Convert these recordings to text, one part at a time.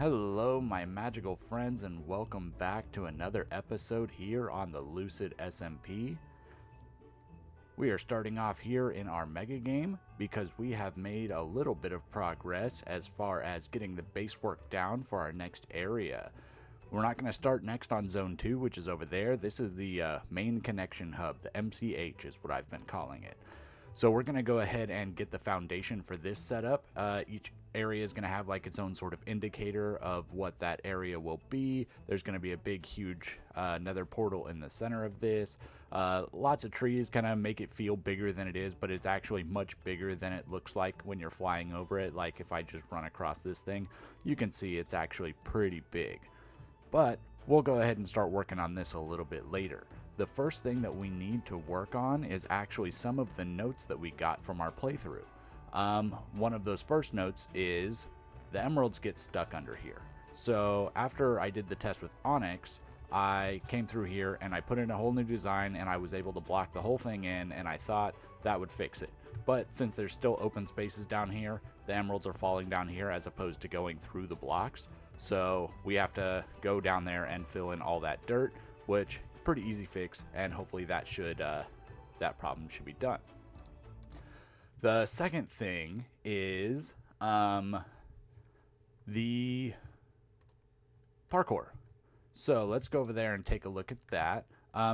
Hello, my magical friends, and welcome back to another episode here on the Lucid SMP. We are starting off here in our mega game because we have made a little bit of progress as far as getting the base work down for our next area. We're not going to start next on Zone 2, which is over there. This is the main connection hub. The MCH is what I've been calling it. So we're going to go ahead and get the foundation for this setup. Each area is going to have like its own sort of indicator of what that area will be. There's going to be a big, huge nether portal in the center of this. Lots of trees kind of make it feel bigger than it is, but it's actually much bigger than it looks like when you're flying over it. Like if I just run across this thing, you can see it's actually pretty big. But we'll go ahead and start working on this a little bit later. The first thing that we need to work on is actually some of the notes that we got from our playthrough. One of those first notes is the emeralds get stuck under here. So after I did the test with Onyx, I came through here and I put in a whole new design and I was able to block the whole thing in, and I thought that would fix it. But since there's still open spaces down here, the emeralds are falling down here as opposed to going through the blocks. So we have to go down there and fill in all that dirt, which pretty easy fix, and hopefully that problem should be done. The second thing is the parkour. So let's go over there and take a look at that.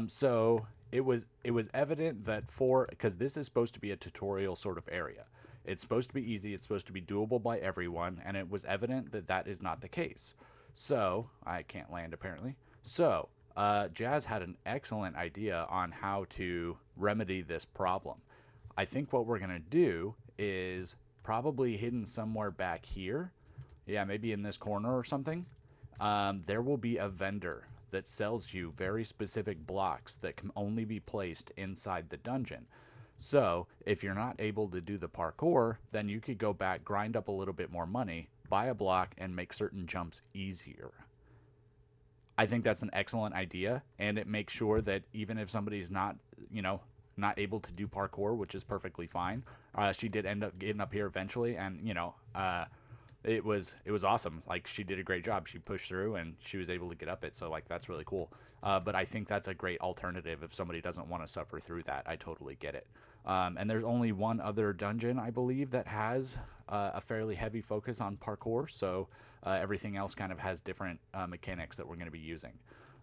So it was evident that because this is supposed to be a tutorial sort of area. It's supposed to be easy, it's supposed to be doable by everyone, and it was evident that that is not the case. So, I can't land apparently. So, Jazz had an excellent idea on how to remedy this problem. I think what we're going to do is probably hidden somewhere back here. Yeah, maybe in this corner or something. There will be a vendor that sells you very specific blocks that can only be placed inside the dungeon. So, if you're not able to do the parkour, then you could go back, grind up a little bit more money, buy a block, and make certain jumps easier. I think that's an excellent idea, and it makes sure that even if somebody's not able to do parkour, which is perfectly fine, she did end up getting up here eventually, and it was awesome. Like, she did a great job. She pushed through and she was able to get up it. So like, that's really cool. But I think that's a great alternative if somebody doesn't want to suffer through that. I totally get it. And there's only one other dungeon, I believe, that has a fairly heavy focus on parkour. So everything else kind of has different mechanics that we're going to be using.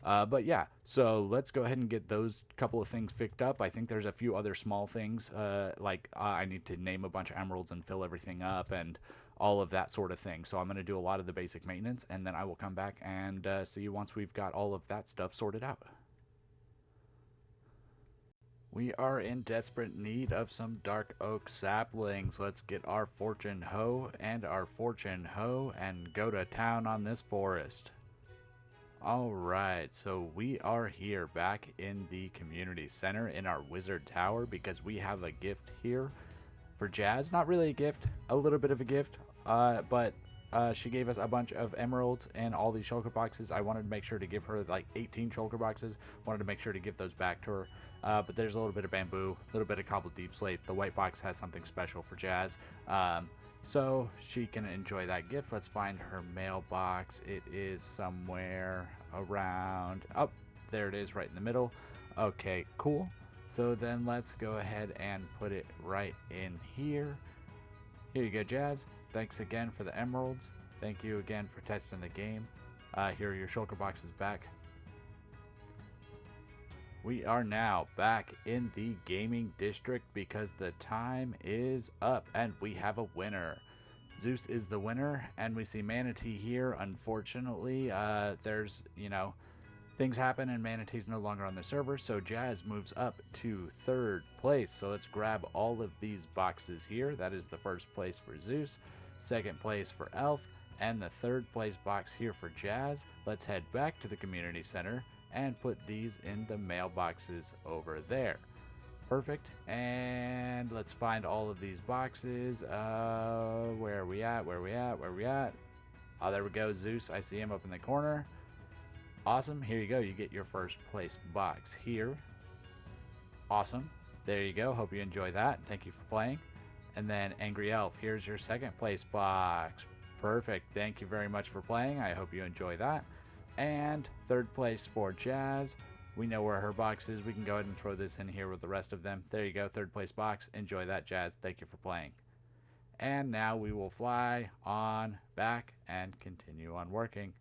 But yeah, so let's go ahead and get those couple of things fixed up. I think there's a few other small things, like I need to name a bunch of emeralds and fill everything up and all of that sort of thing. So I'm going to do a lot of the basic maintenance, and then I will come back and see you once we've got all of that stuff sorted out. We are in desperate need of some dark oak saplings. Let's get our fortune hoe and go to town on this forest. Alright, so we are here back in the community center in our wizard tower because we have a gift here for Jazz. Not really a gift, a little bit of a gift, but she gave us a bunch of emeralds and all these shulker boxes. I wanted to make sure to give her like 18 shulker boxes. Wanted to make sure to give those back to her. But there's a little bit of bamboo, a little bit of cobbled deep slate. The white box has something special for Jazz. So she can enjoy that gift. Let's find her mailbox. It is somewhere around. Oh, there it is right in the middle. Okay, cool. So then let's go ahead and put it right in here. Here you go, Jazz. Thanks again for the emeralds. Thank you again for testing the game. Here are your shulker boxes back. We are now back in the gaming district because the time is up and we have a winner. Zeus is the winner, and we see Manatee here. Unfortunately, there's, things happen and Manatee's no longer on the server, so Jazz moves up to 3rd place. So let's grab all of these boxes here. That is the 1st place for Zeus, 2nd place for Elf, and the 3rd place box here for Jazz. Let's head back to the community center and put these in the mailboxes over there. Perfect. And let's find all of these boxes. Where are we at? Oh, there we go, Zeus. I see him up in the corner. Awesome. Here you go. You get your 1st place box here. Awesome. There you go. Hope you enjoy that. Thank you for playing. And then Angry Elf, here's your 2nd place box. Perfect. Thank you very much for playing. I hope you enjoy that. And third place for Jazz. We know where her box is. We can go ahead and throw this in here with the rest of them. There you go, third place box. Enjoy that, Jazz. Thank you for playing. And now we will fly on back and continue on working.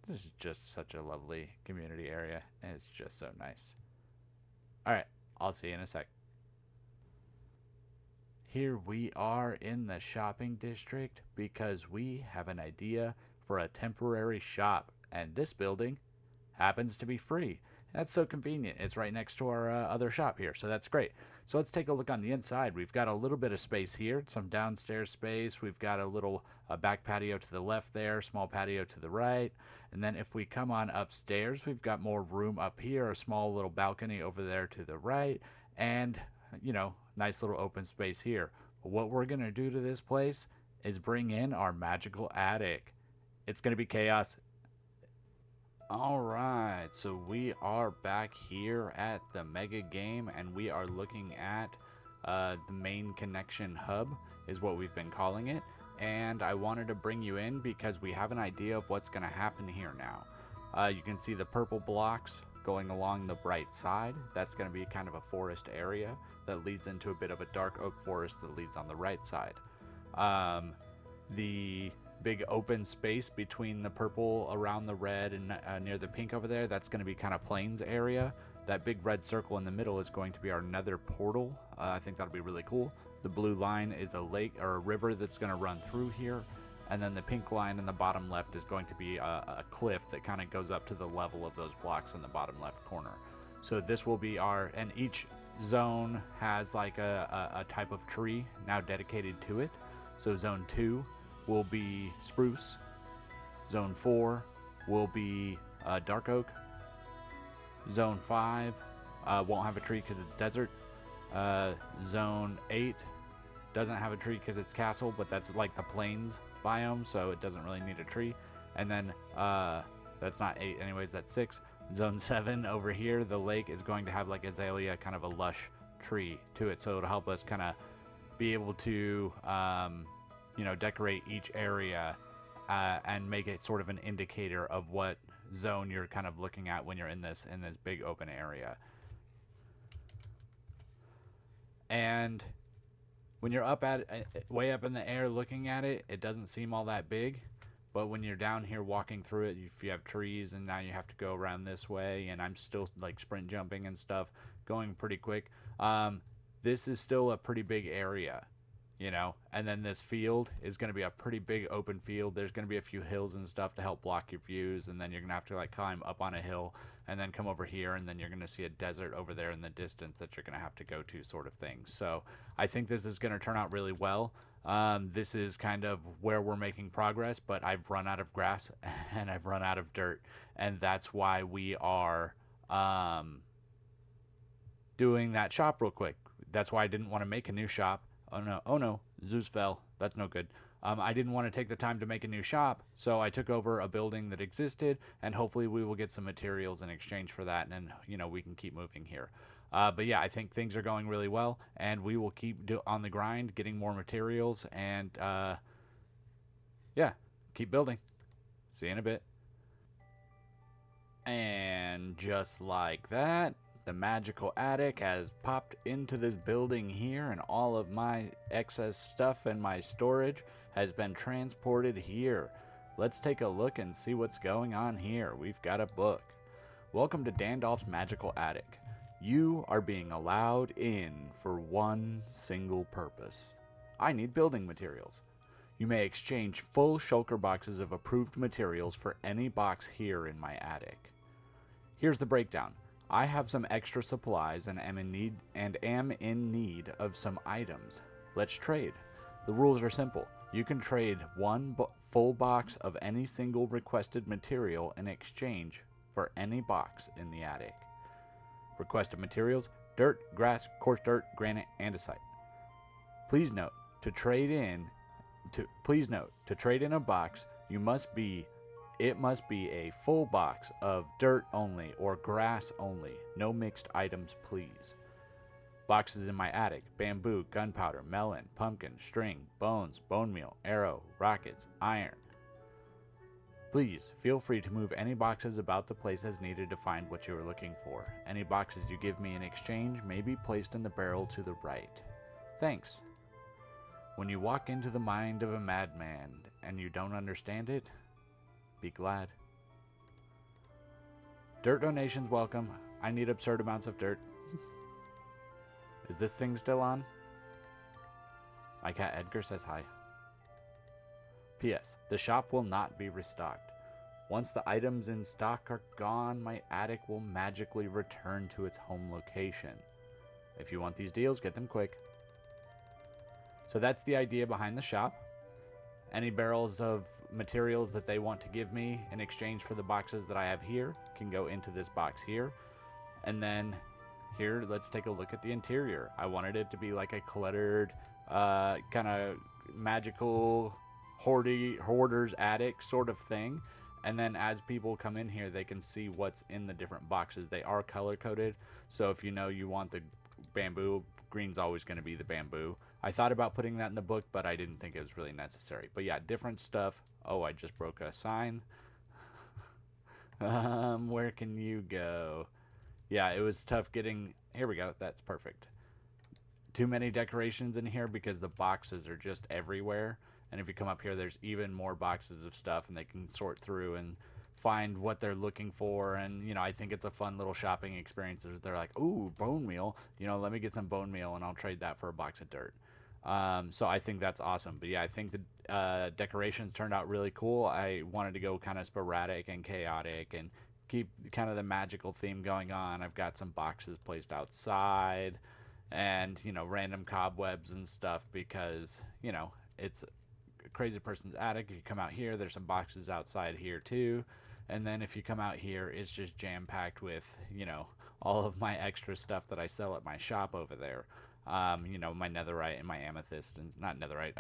This is just such a lovely community area, and it's just so nice. All right, I'll see you in a sec. Here we are in the shopping district because we have an idea for a temporary shop, and this building happens to be free. That's so convenient. It's right next to our other shop here, so that's great. So let's take a look on the inside. We've got a little bit of space here, some downstairs space. We've got a little back patio to the left there, small patio to the right. And then if we come on upstairs, we've got more room up here, a small little balcony over there to the right, and, you know, nice little open space here. But what we're going to do to this place is bring in our magical attic. It's going to be chaos. Alright, so we are back here at the Mega Game, and we are looking at the main connection hub, is what we've been calling it. And I wanted to bring you in because we have an idea of what's going to happen here now. You can see the purple blocks going along the right side. That's going to be kind of a forest area that leads into a bit of a dark oak forest that leads on the right side. The big open space between the purple around the red and near the pink over there, that's going to be kind of plains area. That big red circle in the middle is going to be our nether portal. I think that'll be really cool. The blue line is a lake or a river that's going to run through here, and then the pink line in the bottom left is going to be a cliff that kind of goes up to the level of those blocks in the bottom left corner. So this will be our, and each zone has like a type of tree now dedicated to it. So zone 2 will be spruce, zone 4 will be dark oak, zone 5 won't have a tree because it's desert, zone 8 doesn't have a tree because it's castle, but that's like the plains biome, so it doesn't really need a tree. And then that's not 8 anyways, that's 6. Zone 7 over here, the lake is going to have like azalea, kind of a lush tree to it, so it'll help us kind of be able to you know, decorate each area and make it sort of an indicator of what zone you're kind of looking at when you're in this big open area. And when you're up at way up in the air looking at it, it doesn't seem all that big. But when you're down here walking through it, if you have trees and now you have to go around this way, and I'm still like sprint jumping and stuff, going pretty quick. This is still a pretty big area, you know, and then this field is going to be a pretty big open field. There's going to be a few hills and stuff to help block your views, and then you're going to have to like climb up on a hill and then come over here, and then you're going to see a desert over there in the distance that you're going to have to go to, sort of thing. So I think this is going to turn out really well. This is kind of where we're making progress, but I've run out of grass and I've run out of dirt, and that's why we are doing that shop real quick. That's why I didn't want to make a new shop. Oh no, Zeus fell. That's no good. I didn't want to take the time to make a new shop, so I took over a building that existed, and hopefully we will get some materials in exchange for that, and then, you know, we can keep moving here. But yeah, I think things are going really well, and we will keep on the grind, getting more materials, and yeah, keep building. See you in a bit. And just like that, the magical attic has popped into this building here, and all of my excess stuff and my storage has been transported here. Let's take a look and see what's going on here. We've got a book. Welcome to Dandolph's Magical Attic. You are being allowed in for one single purpose. I need building materials. You may exchange full shulker boxes of approved materials for any box here in my attic. Here's the breakdown. I have some extra supplies and am in need of some items. Let's trade. The rules are simple. You can trade one full box of any single requested material in exchange for any box in the attic. Requested materials: dirt, grass, coarse dirt, granite, andesite. Please note, to trade in a box, it must be a full box of dirt only or grass only. No mixed items, please. Boxes in my attic: bamboo, gunpowder, melon, pumpkin, string, bones, bone meal, arrow, rockets, iron. Please feel free to move any boxes about the place as needed to find what you are looking for. Any boxes you give me in exchange may be placed in the barrel to the right. Thanks. When you walk into the mind of a madman and you don't understand it, be glad. Dirt donations welcome. I need absurd amounts of dirt. Is this thing still on? My cat Edgar says hi. P.S. The shop will not be restocked. Once the items in stock are gone, my attic will magically return to its home location. If you want these deals, get them quick. So that's the idea behind the shop. Any barrels of materials that they want to give me in exchange for the boxes that I have here can go into this box here. And then here, let's take a look at the interior. I wanted it to be like a cluttered, kind of magical hoarder's attic sort of thing. And then as people come in here, they can see what's in the different boxes. They are color coded, so if you know you want the bamboo, green's always going to be the bamboo. I thought about putting that in the book, but I didn't think it was really necessary. But yeah, different stuff. Oh, I just broke a sign. Where can you go? Yeah, it was tough getting... Here we go. That's perfect. Too many decorations in here because the boxes are just everywhere. And if you come up here, there's even more boxes of stuff, and they can sort through and find what they're looking for. And, you know, I think it's a fun little shopping experience. They're like, ooh, bone meal. You know, let me get some bone meal, and I'll trade that for a box of dirt. So I think that's awesome. But, yeah, I think the decorations turned out really cool. I wanted to go kind of sporadic and chaotic and keep kind of the magical theme going on. I've got some boxes placed outside and, you know, random cobwebs and stuff because, you know, it's crazy person's attic. If you come out here, there's some boxes outside here too, and then if you come out here, it's just jam-packed with, you know, all of my extra stuff that I sell at my shop over there. You know, my netherite and my amethyst, and not netherite,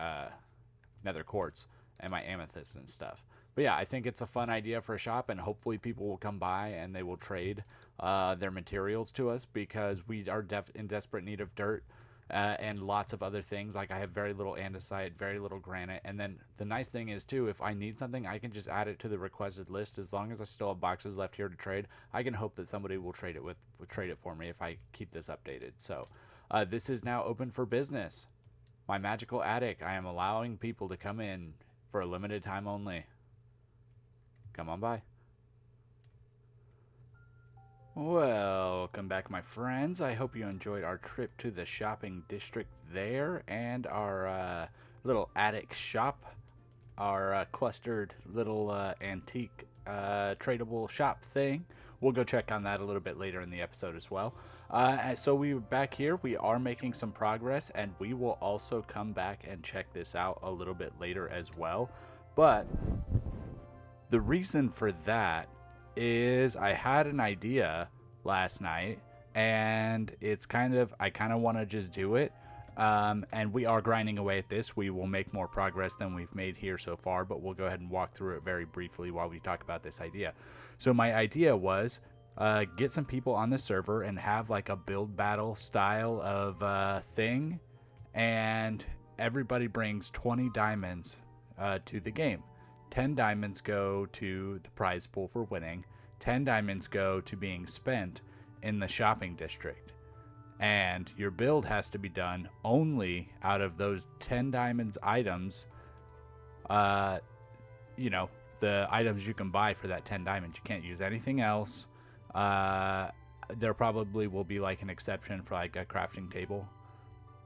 nether quartz and my amethyst and stuff. But yeah, I think it's a fun idea for a shop, and hopefully people will come by and they will trade their materials to us because we are in desperate need of dirt. And lots of other things. Like I have very little andesite, very little granite, and then the nice thing is too, if I need something, I can just add it to the requested list. As long as I still have boxes left here to trade, I can hope that somebody will trade it for me if I keep this updated. So this is now open for business. My magical attic. I am allowing people to come in for a limited time only. Come on by. Welcome back, my friends. I hope you enjoyed our trip to the shopping district there and our little attic shop, our clustered little antique tradable shop thing. We'll go check on that a little bit later in the episode as well. So we're back here. We are making some progress, and we will also come back and check this out a little bit later as well. But the reason for that is I had an idea last night, and it's I kind of want to just do it. And we are grinding away at this. We will make more progress than we've made here so far, but we'll go ahead and walk through it very briefly while we talk about this idea. So my idea was get some people on the server and have like a build battle style of thing, and everybody brings 20 diamonds to the game. 10 diamonds go to the prize pool for winning. 10 diamonds go to being spent in the shopping district. And your build has to be done only out of those 10 diamonds items. You know, the items you can buy for that 10 diamonds. You can't use anything else. There probably will be like an exception for like a crafting table.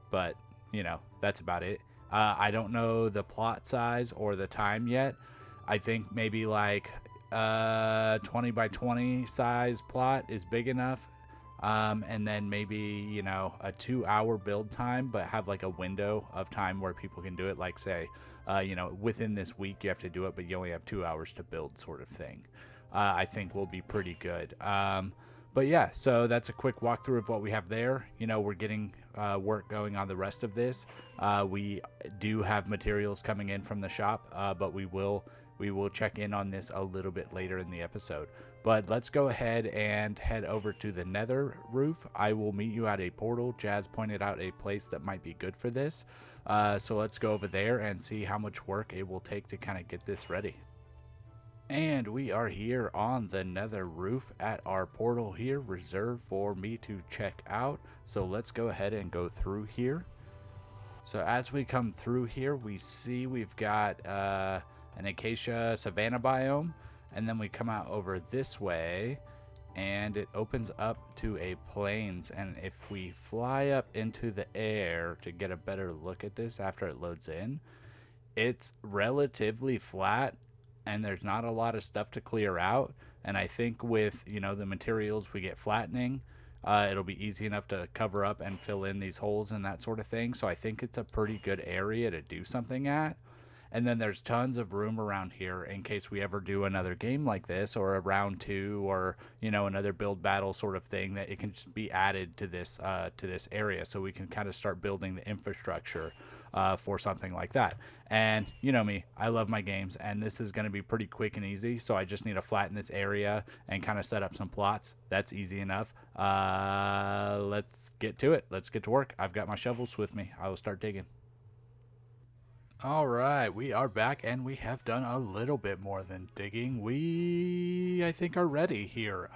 But, you know, that's about it. I don't know the plot size or the time yet. I think maybe like 20 by 20 size plot is big enough. And then maybe, you know, a 2-hour build time, but have like a window of time where people can do it. Like say, you know, within this week you have to do it, but you only have 2 hours to build sort of thing. I think will be pretty good. But yeah, so that's a quick walkthrough of what we have there. You know, we're getting work going on the rest of this. We do have materials coming in from the shop, but we will check in on this a little bit later in the episode. But let's go ahead and head over to the nether roof. I will meet you at a portal. Jazz pointed out a place that might be good for this. So let's go over there and see how much work it will take to kind of get this ready. And we are here on the nether roof at our portal here, reserved for me to check out. So let's go ahead and go through here. So as we come through here, we see we've got an acacia savanna biome. And then we come out over this way and it opens up to a plains. And if we fly up into the air to get a better look at this after it loads in, it's relatively flat and there's not a lot of stuff to clear out. And I think with, you know, the materials we get flattening, it'll be easy enough to cover up and fill in these holes and that sort of thing. So I think it's a pretty good area to do something at. And then there's tons of room around here in case we ever do another game like this, or a round 2, or, you know, another build battle sort of thing, that it can just be added to this area, so we can kind of start building the infrastructure for something like that. And you know me, I love my games, and this is going to be pretty quick and easy. So I just need to flatten this area and kind of set up some plots. That's easy enough. Let's get to it. Let's get to work. I've got my shovels with me. I will start digging. All right, we are back and we have done a little bit more than digging. We, I think, are ready here.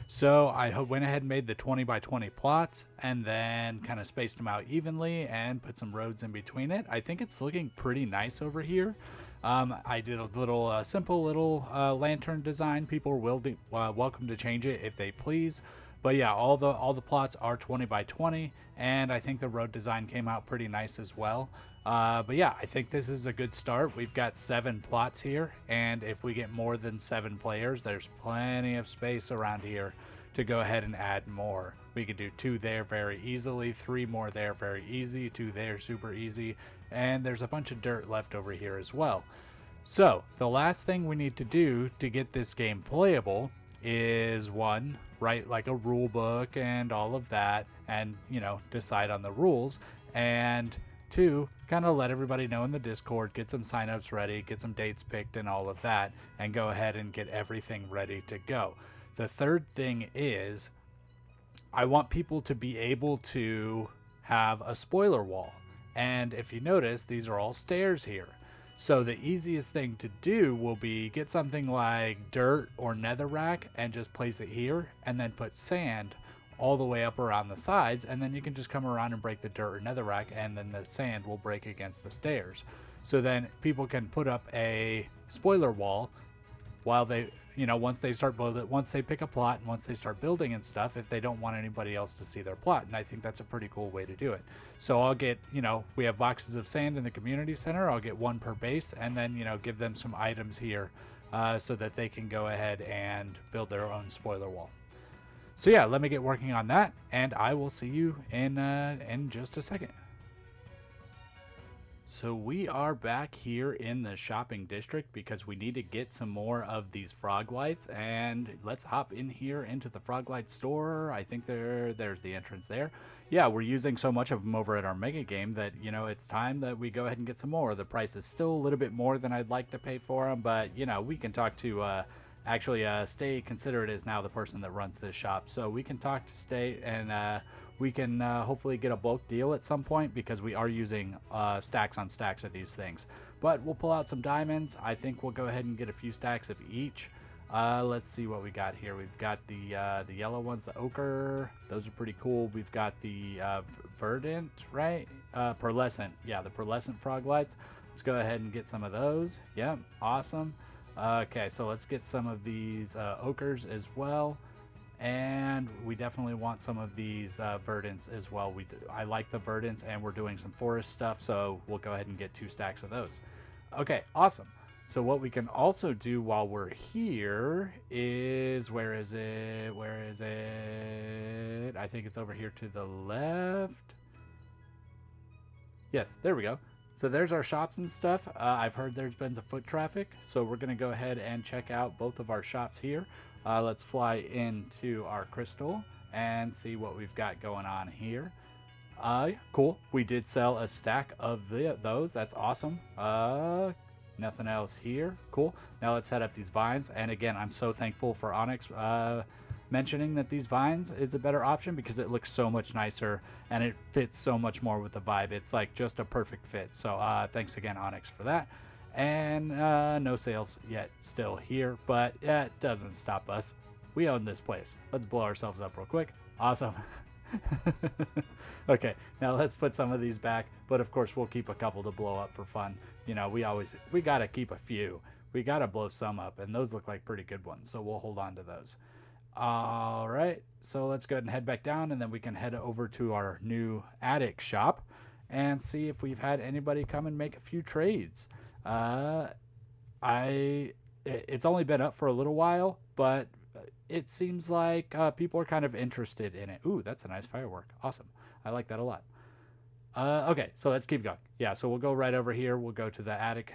So I went ahead and made the 20 by 20 plots and then kind of spaced them out evenly and put some roads in between it. I think it's looking pretty nice over here. I did a little simple little lantern design. People will be welcome to change it if they please. But yeah, all the plots are 20 by 20, and I think the road design came out pretty nice as well. But yeah, I think this is a good start. We've got 7 plots here, and if we get more than 7 players, there's plenty of space around here to go ahead and add more. We could do 2 there very easily, 3 more there very easy, 2 there super easy, and there's a bunch of dirt left over here as well. So the last thing we need to do to get this game playable is, 1, write like a rule book and all of that, and, you know, decide on the rules, and 2, kind of let everybody know in the Discord, get some signups ready, get some dates picked and all of that, and go ahead and get everything ready to go. The third thing is, I want people to be able to have a spoiler wall. And if you notice, these are all stairs here. So the easiest thing to do will be get something like dirt or netherrack and just place it here, and then put sand all the way up around the sides, and then you can just come around and break the dirt or netherrack, and then the sand will break against the stairs. So then people can put up a spoiler wall while they, you know, once they start building, once they pick a plot and once they start building and stuff, if they don't want anybody else to see their plot. And I think that's a pretty cool way to do it. So I'll get, you know, we have boxes of sand in the community center. I'll get 1 per base, and then, you know, give them some items here so that they can go ahead and build their own spoiler wall. So yeah, let me get working on that, and I will see you in just a second. So we are back here in the shopping district because we need to get some more of these frog lights, and let's hop in here into the frog light store. I think there's the entrance there. Yeah, we're using so much of them over at our mega game that, you know, it's time that we go ahead and get some more. The price is still a little bit more than I'd like to pay for them, but, you know, we can talk to actually Stay Considerate is now the person that runs this shop, so we can talk to Stay, and we can hopefully get a bulk deal at some point, because we are using stacks on stacks of these things. But we'll pull out some diamonds. I think we'll go ahead and get a few stacks of each. Let's see what we got here. We've got the yellow ones, the ochre. Those are pretty cool. We've got the verdant, right? Pearlescent. Yeah, the pearlescent frog lights. Let's go ahead and get some of those. Yep, awesome. Okay, so let's get some of these ochres as well. And we definitely want some of these verdants as well. I like the verdants, and we're doing some forest stuff, so we'll go ahead and get 2 stacks of those. Okay, awesome. So what we can also do while we're here is, where is it? Where is it? I think it's over here to the left. Yes, there we go. So there's our shops and stuff. I've heard there's been some foot traffic, so we're going to go ahead and check out both of our shops here. Let's fly into our crystal and see what we've got going on here. Cool. We did sell a stack of those. That's awesome. Nothing else here. Cool. Now let's head up these vines. And again, I'm so thankful for Onyx mentioning that these vines is a better option because it looks so much nicer and it fits so much more with the vibe. It's like just a perfect fit. So thanks again, Onyx, for that. And no sales yet still here, but it doesn't stop us. We own this place. Let's blow ourselves up real quick. Awesome. Okay, now let's put some of these back, but of course we'll keep a couple to blow up for fun. You know, we gotta keep a few. We gotta blow some up, and those look like pretty good ones, so we'll hold on to those. All right, so let's go ahead and head back down, and then we can head over to our new attic shop and see if we've had anybody come and make a few trades. It's only been up for a little while, but it seems like people are kind of interested in it. Ooh, that's a nice firework. Awesome. I like that a lot. Okay, so let's keep going. Yeah, so we'll go right over here. We'll go to the attic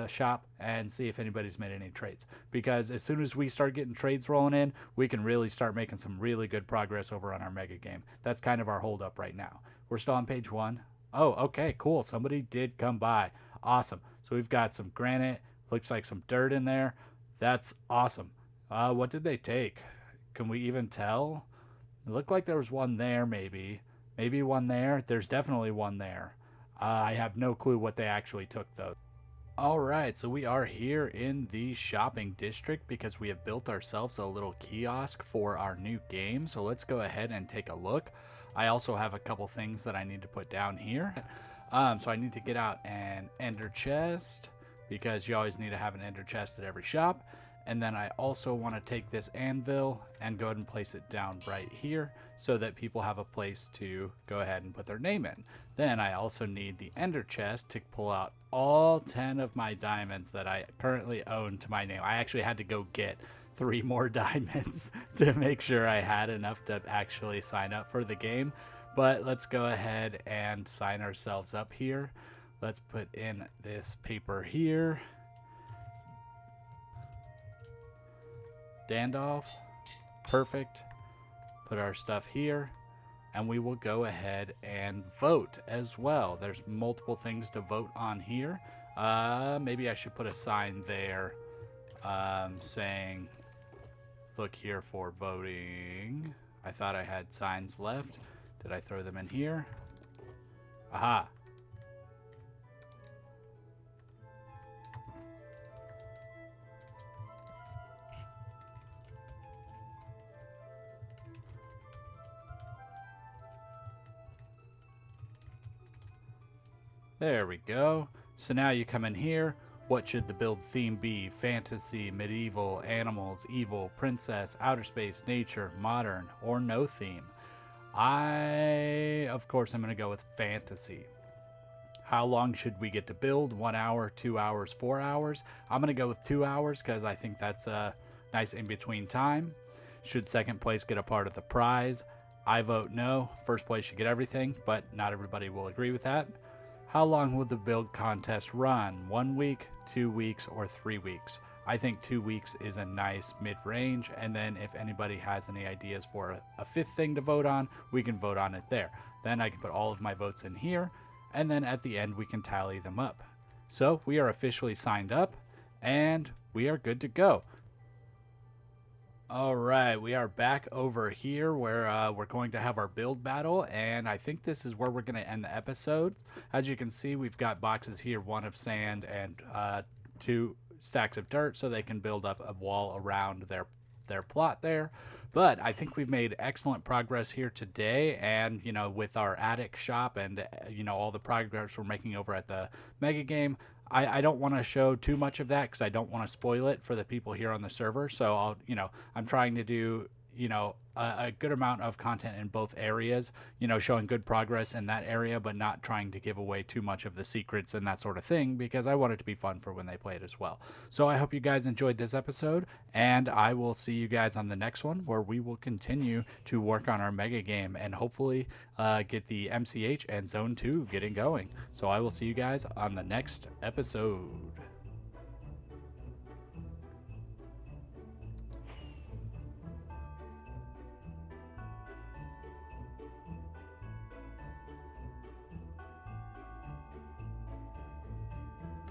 shop and see if anybody's made any trades. Because as soon as we start getting trades rolling in, we can really start making some really good progress over on our mega game. That's kind of our holdup right now. We're still on page 1. Oh, okay, cool. Somebody did come by. Awesome. So we've got some granite. Looks like some dirt in there. That's awesome. What did they take? Can we even tell? It looked like there was one there, maybe. Maybe one there. There's definitely one there. I have no clue what they actually took, though. All right, so we are here in the shopping district because we have built ourselves a little kiosk for our new game. So let's go ahead and take a look. I also have a couple things that I need to put down here. So I need to get out an ender chest because you always need to have an ender chest at every shop. And then I also want to take this anvil and go ahead and place it down right here so that people have a place to go ahead and put their name in. Then I also need the ender chest to pull out all 10 of my diamonds that I currently own to my name. I actually had to go get 3 more diamonds to make sure I had enough to actually sign up for the game. But let's go ahead and sign ourselves up here. Let's put in this paper here. Dandolf, perfect. Put our stuff here, and we will go ahead and vote as well. There's multiple things to vote on here. Maybe I should put a sign there saying, look here for voting. I thought I had signs left. Did I throw them in here? Aha. There we go. So now you come in here. What should the build theme be? Fantasy, medieval, animals, evil, princess, outer space, nature, modern, or no theme? Of course, I'm going to go with fantasy. How long should we get to build? 1 hour, 2 hours, 4 hours? I'm going to go with 2 hours because I think that's a nice in-between time. Should second place get a part of the prize? I vote no. First place should get everything, but not everybody will agree with that. How long will the build contest run? 1 week, 2 weeks, or 3 weeks? I think 2 weeks is a nice mid-range, and then if anybody has any ideas for a 5th thing to vote on, we can vote on it there. Then I can put all of my votes in here, and then at the end we can tally them up. So we are officially signed up, and we are good to go. All right, we are back over here where we're going to have our build battle, and I think this is where we're going to end the episode. As you can see, we've got boxes here, 1 of sand and 2 stacks of dirt, so they can build up a wall around their plot there. But I think we've made excellent progress here today, and you know, with our attic shop and you know, all the progress we're making over at the mega game, I don't want to show too much of that because I don't want to spoil it for the people here on the server. So I'm trying to do, a good amount of content in both areas, showing good progress in that area, but not trying to give away too much of the secrets and that sort of thing, because I want it to be fun for when they play it as well. So I hope you guys enjoyed this episode, and I will see you guys on the next one, where we will continue to work on our mega game and hopefully get the MCH and Zone 2 getting going. So I will see you guys on the next episode.